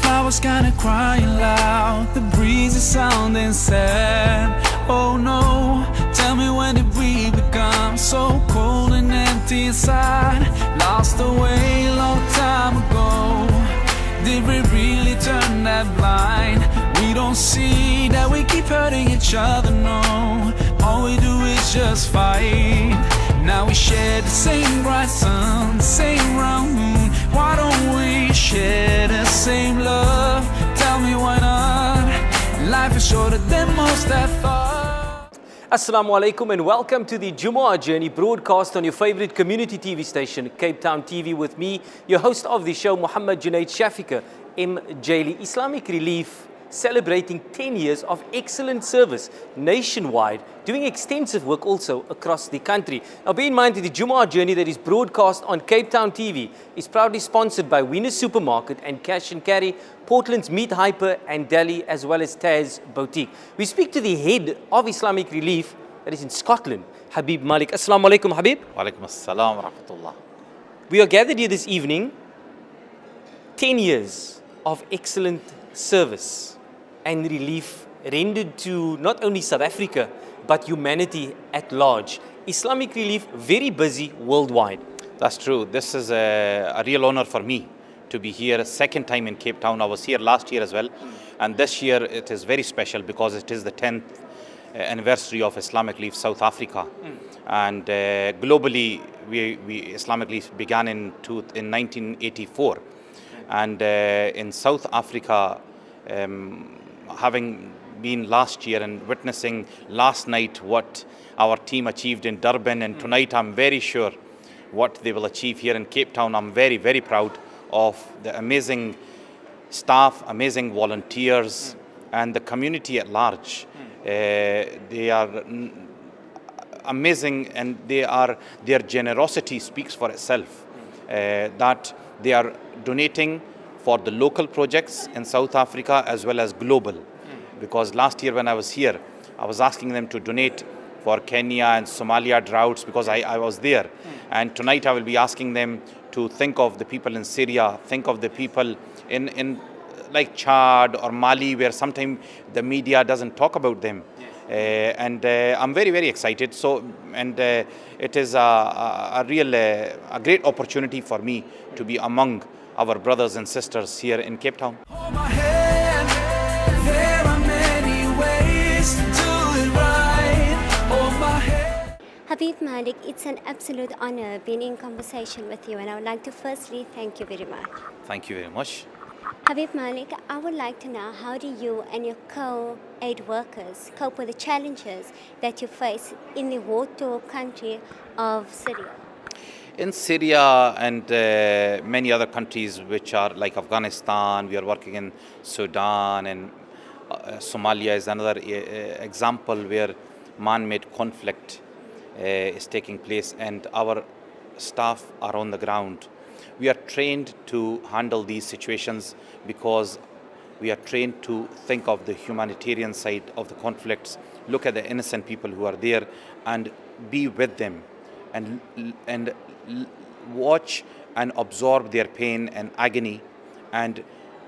flowers kinda crying loud, the breeze is sounding sad. Oh no, tell me, when did we become so cold and empty inside? Lost away a long time ago. Did we really turn that blind? We don't see that we keep hurting each other, no. All we do is just fight. Now we share the same bright sun, the same round moon. Why don't we share the same love? Tell me why not? Life is shorter than most have thought. Assalamu alaikum and welcome to the Jumu'ah Journey broadcast on your favorite community TV station, Cape Town TV, with me, your host of the show, Muhammad Junaid Shafika, MJli. Islamic Relief celebrating 10 years of excellent service nationwide, doing extensive work also across the country. Now bear in mind that the Jumu'ah Journey that is broadcast on Cape Town TV is proudly sponsored by Winners Supermarket and Cash and Carry, Portland's Meat Hyper and Delhi, as well as Taz Boutique. We speak to the head of Islamic Relief that is in Scotland, Habib Malik. Assalamu alaikum, Habib. Wa alaikum assalam wa rahmatullah. We are gathered here this evening, 10 years of excellent service and relief rendered to not only South Africa, but humanity at large. Islamic Relief very busy worldwide. That's true. This is a real honor for me to be here a second time in Cape Town. I was here last year as well. And this year it is very special because it is the 10th anniversary of Islamic Relief South Africa. And globally, Islamic Relief began in 1984. And in South Africa, having been last year and witnessing last night what our team achieved in Durban, and tonight I'm very sure what they will achieve here in Cape Town. I'm very, very proud of the amazing staff, amazing volunteers, and the community at large. They are amazing, and their generosity speaks for itself, that they are donating for the local projects in South Africa as well as global. Because last year when I was here, I was asking them to donate for Kenya and Somalia droughts because I was there. And tonight I will be asking them to think of the people in Syria, think of the people in like Chad or Mali, where sometimes the media doesn't talk about them. And I'm very, very excited. So, and it is a great opportunity for me to be among our brothers and sisters here in Cape Town. Hold my hand, there are many ways to do it right. Hold my hand. Habib Malik, it's an absolute honor being in conversation with you, and I would like to firstly thank you very much. Thank you very much. Habib Malik, I would like to know, how do you and your co-aid workers cope with the challenges that you face in the war-torn country of Syria? In Syria and many other countries which are like Afghanistan, we are working in Sudan, and Somalia is another example where man-made conflict is taking place, and our staff are on the ground. We are trained to handle these situations because we are trained to think of the humanitarian side of the conflicts, look at the innocent people who are there and be with them and watch and absorb their pain and agony and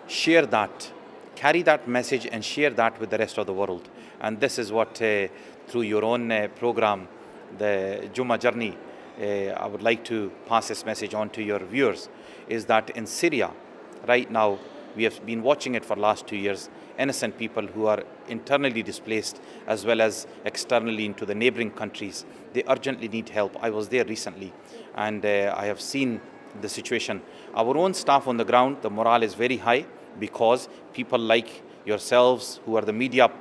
share that, carry that message and share that with the rest of the world. And this is what through your own program, the Jumu'ah Journey, I would like to pass this message on to your viewers, is that in Syria, right now, we have been watching it for the last 2 years, innocent people who are internally displaced as well as externally into the neighboring countries. They urgently need help. I was there recently and I have seen the situation. Our own staff on the ground, the morale is very high because people like yourselves who are the media,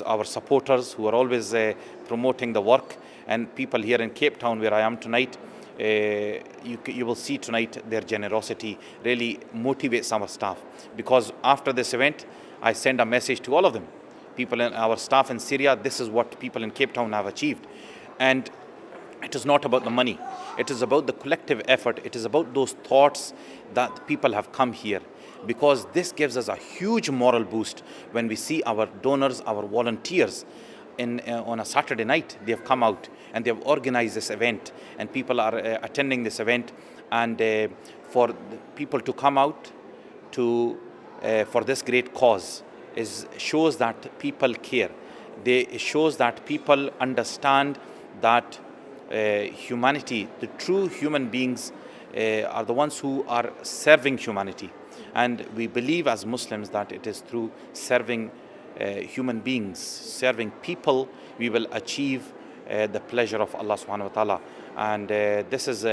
our supporters who are always promoting the work, and people here in Cape Town where I am tonight, you will see tonight their generosity really motivates our staff. Because after this event, I send a message to all of them. People in our staff in Syria, this is what people in Cape Town have achieved. And it is not about the money. It is about the collective effort. It is about those thoughts that people have come here. Because this gives us a huge moral boost when we see our donors, our volunteers, on a Saturday night, they have come out and they have organized this event, and people are attending this event, and for people to come out to for this great cause shows that people care. It shows that people understand that humanity, the true human beings, are the ones who are serving humanity. And we believe as Muslims that it is through serving human beings, serving people, we will achieve the pleasure of Allah subhanahu wa ta'ala. And this is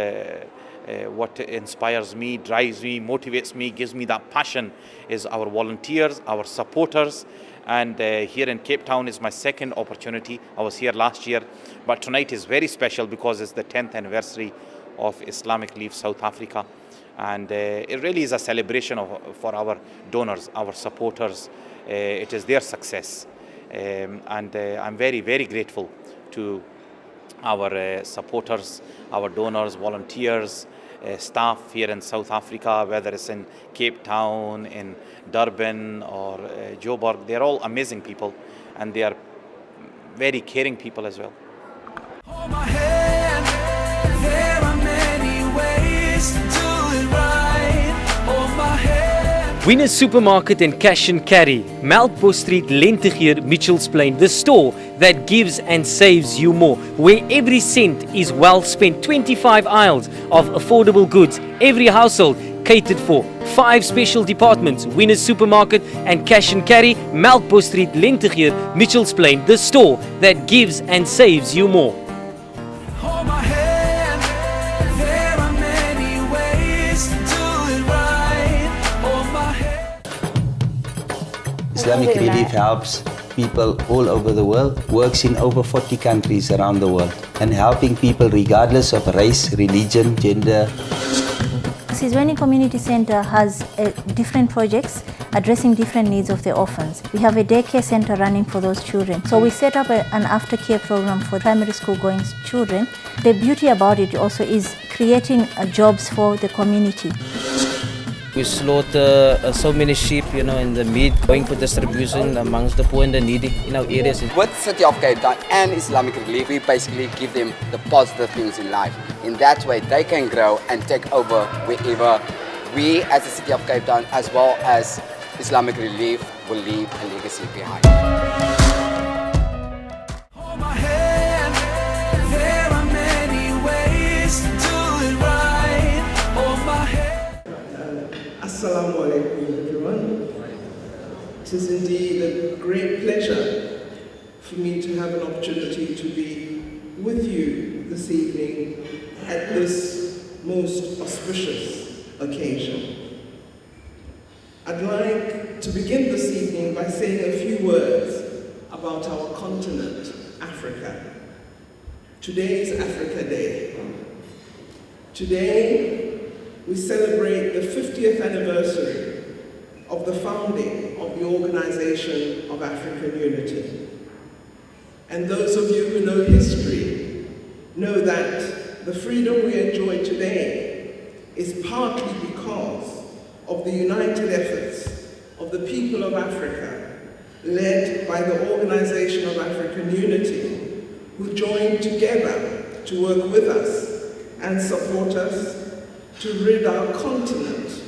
what inspires me, drives me, motivates me, gives me that passion, is our volunteers, our supporters. And here in Cape Town is my second opportunity. I was here last year, but tonight is very special because it's the 10th anniversary of Islamic ReliefS South Africa. And it really is a celebration for our donors, our supporters. It is their success. And I'm very, very grateful to our supporters, our donors, volunteers, staff here in South Africa, whether it's in Cape Town, in Durban or Joburg. They're all amazing people, and they are very caring people as well. Hold my hand, there are many ways to do it right. Hold my hand. Winners Supermarket and Cash and Carry, Melkbos Street, Lentegeur, Mitchells Plain, the store that gives and saves you more, where every cent is well spent. 25 aisles of affordable goods, every household catered for. 5 special departments, Winners Supermarket and Cash and Carry, Melkbos Street, Lentegeur, Mitchells Plain, the store that gives and saves you more. Hold my hand, there are many ways to do it right. Hold my hand. Islamic Relief helps people all over the world, works in over 40 countries around the world, and helping people regardless of race, religion, gender. Sizweni Community Center has different projects addressing different needs of the orphans. We have a daycare center running for those children. So we set up an aftercare program for primary school going children. The beauty about it also is creating jobs for the community. We slaughter so many sheep, in the meat, going for distribution amongst the poor and the needy in our areas. With City of Cape Town and Islamic Relief, we basically give them the positive things in life. In that way, they can grow and take over wherever we as the City of Cape Town, as well as Islamic Relief, will leave a legacy behind. Hold my hand, there are many ways to do it right. Hold my hand. Assalamu alaikum, everyone. It is indeed a great pleasure for me to have an opportunity to be with you this evening at this most auspicious occasion. I'd like to begin this evening by saying a few words about our continent, Africa. Today is Africa Day. Today, we celebrate the 50th anniversary of the founding of the Organization of African Unity. And those of you who know history know that the freedom we enjoy today is partly because of the united efforts of the people of Africa, led by the Organization of African Unity, who joined together to work with us and support us to rid our continent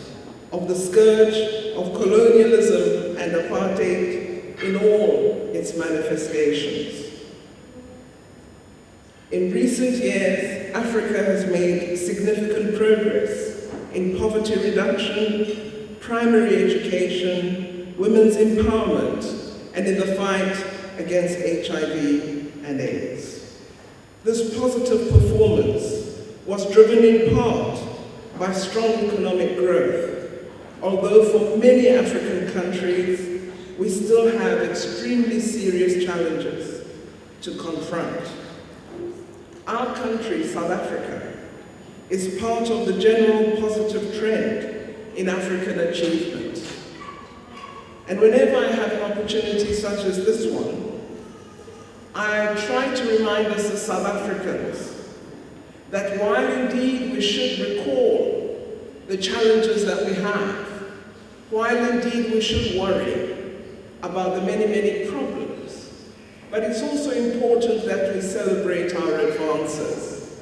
of the scourge of colonialism and apartheid in all its manifestations. In recent years, Africa has made significant progress in poverty reduction, primary education, women's empowerment, and in the fight against HIV and AIDS. This positive performance was driven in part by strong economic growth, although for many African countries, we still have extremely serious challenges to confront. Our country, South Africa, is part of the general positive trend in African achievement. And whenever I have an opportunity such as this one, I try to remind us as South Africans that while indeed we should recall the challenges that we have, while indeed we should worry about the many, many problems, but it's also important that we celebrate our advances.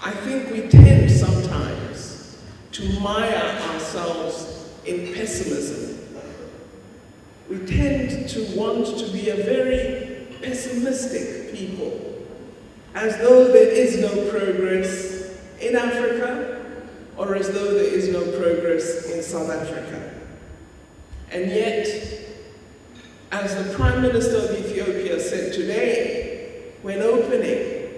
I think we tend sometimes to mire ourselves in pessimism we tend to want to be a very pessimistic people, as though there is no progress in Africa, or as though there is no progress in South Africa. And yet, as the Prime Minister of Ethiopia said today, when opening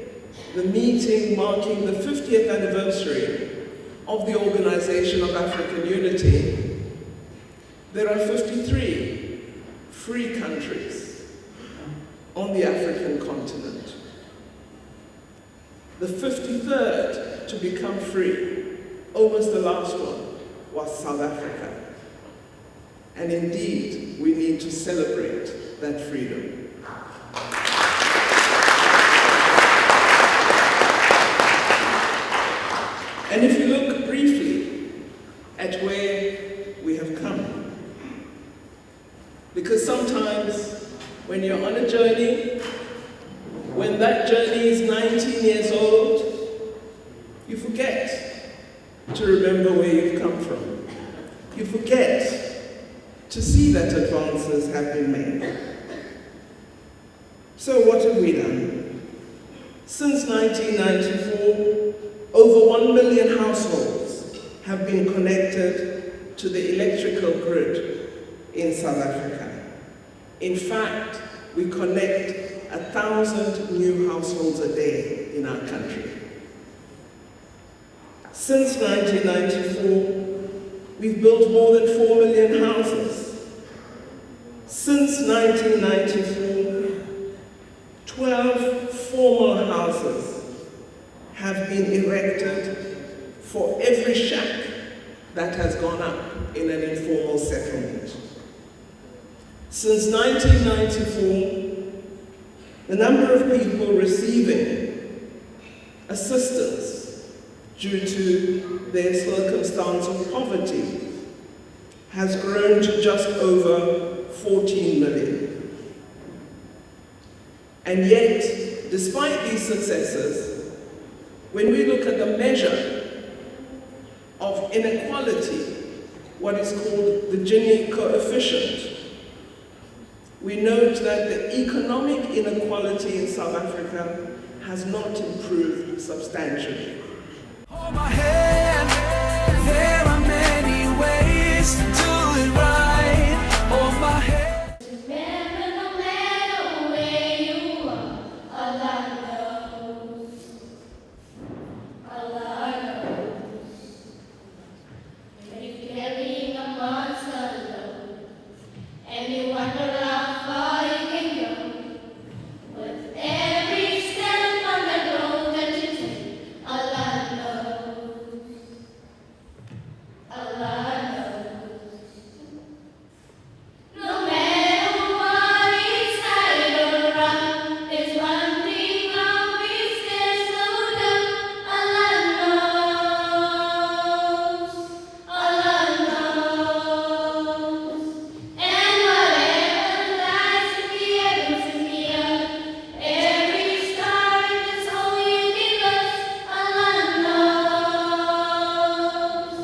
the meeting marking the 50th anniversary of the Organization of African Unity, there are 53 free countries on the African continent. The 53rd to become free, almost the last one, was South Africa. And indeed, we need to celebrate that freedom. And if you look briefly at where we have come, because sometimes when you're on a journey, when that journey is 19 years old, you forget to remember where you've come from. You forget to see that advances have been made. So what have we done? Since 1994, over 1 million households have been connected to the electrical grid in South Africa. In fact, we connect 1,000 new households a day in our country. Since 1994, we've built more than 4 million houses. Since 1994, 12 formal houses have been erected for every shack that has gone up in an informal settlement. Since 1994, the number of people receiving assistance due to their circumstance of poverty has grown to just over 14 million. And yet, despite these successes, when we look at the measure of inequality, what is called the Gini coefficient, we note that the economic inequality in South Africa has not improved substantially. Hold my hand, there are many ways to do it right. Hold my hand. Remember, no matter where you are, Allah knows. Allah knows. When you're carrying a monster load, and you wonder how far you can go, with every step on the road that you take, Allah knows. Allah knows. No matter what is right or wrong, there's one thing always gets slowed down. Allah knows. Allah knows. And whatever lies in the heavens and the earth, every star in the soul you give us, Allah knows.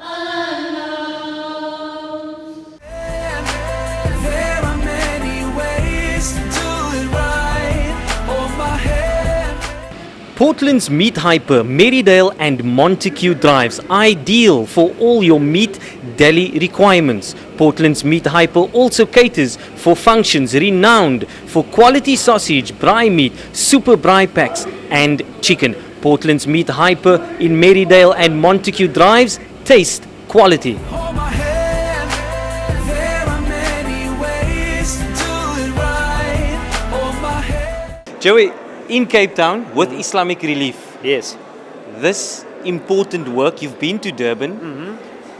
Allah knows. There are many ways to do it right. Hold my hand. Portland's Meat Hyper, Marydale and Montague Drives, ideal for all your meat deli requirements. Portland's Meat Hyper also caters for functions renowned for quality sausage, braai meat, super braai packs and chicken. Portland's Meat Hyper in Marydale and Montague Drives, taste quality. Hold my hand. There are many ways to do it right. Hold my hand. Joey, in Cape Town with Islamic Relief, Yes. this important work, you've been to Durban,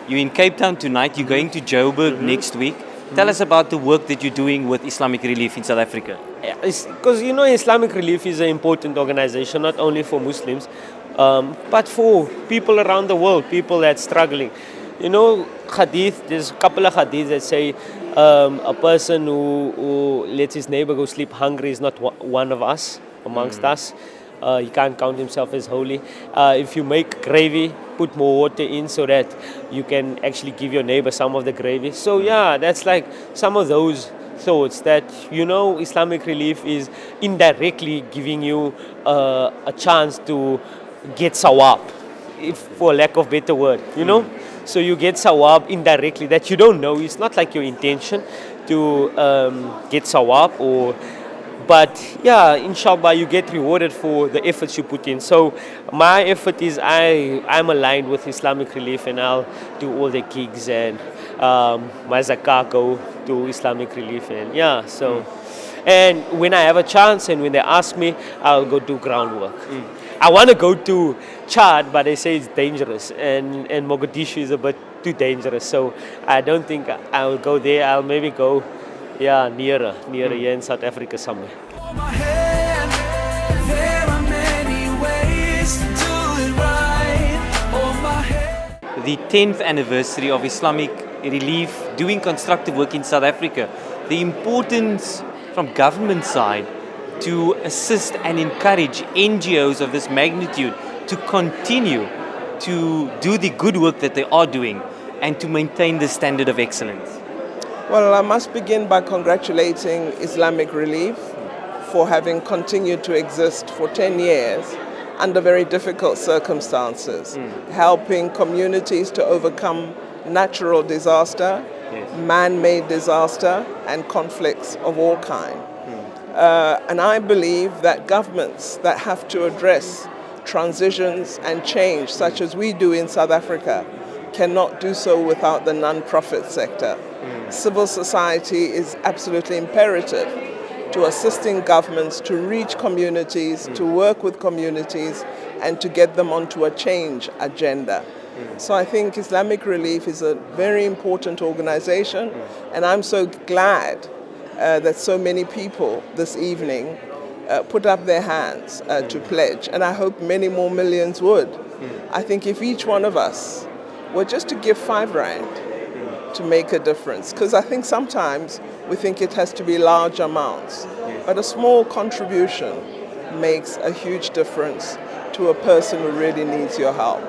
you're in Cape Town tonight, you're going to Joburg next week. Tell us about the work that you're doing with Islamic Relief in South Africa. Because you know, Islamic Relief is an important organization, not only for Muslims, but for people around the world, people that's struggling. You know, hadith, there's a couple of hadiths that say a person who lets his neighbor go sleep hungry is not one of us, amongst us. he can't count himself as holy. If you make gravy, put more water in so that you can actually give your neighbor some of the gravy. So yeah, that's like some of those thoughts that, you know, Islamic Relief is indirectly giving you a chance to get sawab, if for lack of better word, you know. So you get sawab indirectly that you don't know. It's not like your intention to get sawab, or but yeah, inshallah you get rewarded for the efforts you put in. So my effort is I'm aligned with Islamic Relief, and I'll do all the gigs, and my zakah go to Islamic Relief, and yeah, so and when I have a chance and when they ask me, I'll go do groundwork. I want to go to Chad, but they say it's dangerous, and Mogadishu is a bit too dangerous, so I don't think I will go there. I'll maybe go, yeah, nearer here in South Africa somewhere. The 10th anniversary of Islamic Relief doing constructive work in South Africa, the importance from government side to assist and encourage NGOs of this magnitude to continue to do the good work that they are doing and to maintain the standard of excellence. Well, I must begin by congratulating Islamic Relief for having continued to exist for 10 years under very difficult circumstances, helping communities to overcome natural disaster, man-made disaster, and conflicts of all kinds. And I believe that governments that have to address transitions and change, such as we do in South Africa, cannot do so without the non-profit sector. Civil society is absolutely imperative to assisting governments to reach communities, to work with communities, and to get them onto a change agenda. So I think Islamic Relief is a very important organization, and I'm so glad that so many people this evening put up their hands to pledge, and I hope many more millions would. I think if each one of us were just to give 5 rand to make a difference, because I think sometimes we think it has to be large amounts, but a small contribution makes a huge difference to a person who really needs your help.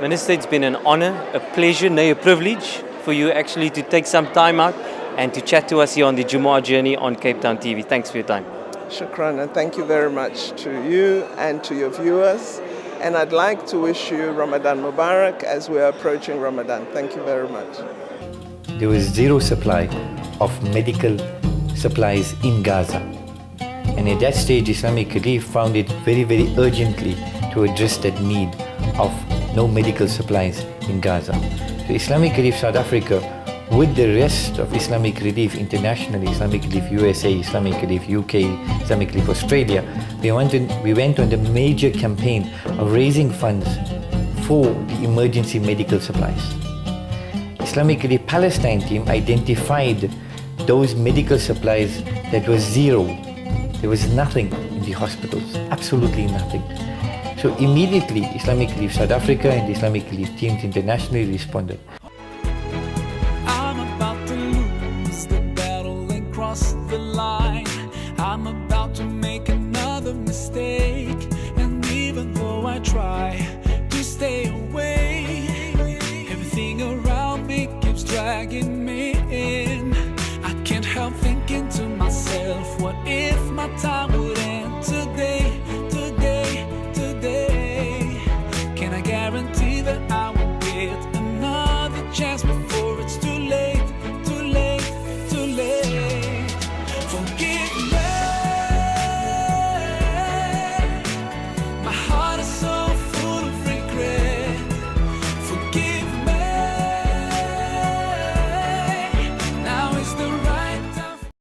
Minister, it's been an honor, a pleasure, nay, a privilege for you actually to take some time out and to chat to us here on the Jumu'ah Journey on Cape Town TV. Thanks for your time. Shukran, and thank you very much to you and to your viewers. And I'd like to wish you Ramadan Mubarak as we're approaching Ramadan. Thank you very much. There was zero supply of medical supplies in Gaza. And at that stage, Islamic Relief found it very, very urgently to address that need of no medical supplies in Gaza. So Islamic Relief South Africa, with the rest of Islamic Relief internationally, Islamic Relief USA, Islamic Relief UK, Islamic Relief Australia, we went on the major campaign of raising funds for the emergency medical supplies. Islamic Relief Palestine team identified those medical supplies that was zero. There was nothing in the hospitals, absolutely nothing. So immediately Islamic Relief South Africa and the Islamic Relief teams internationally responded.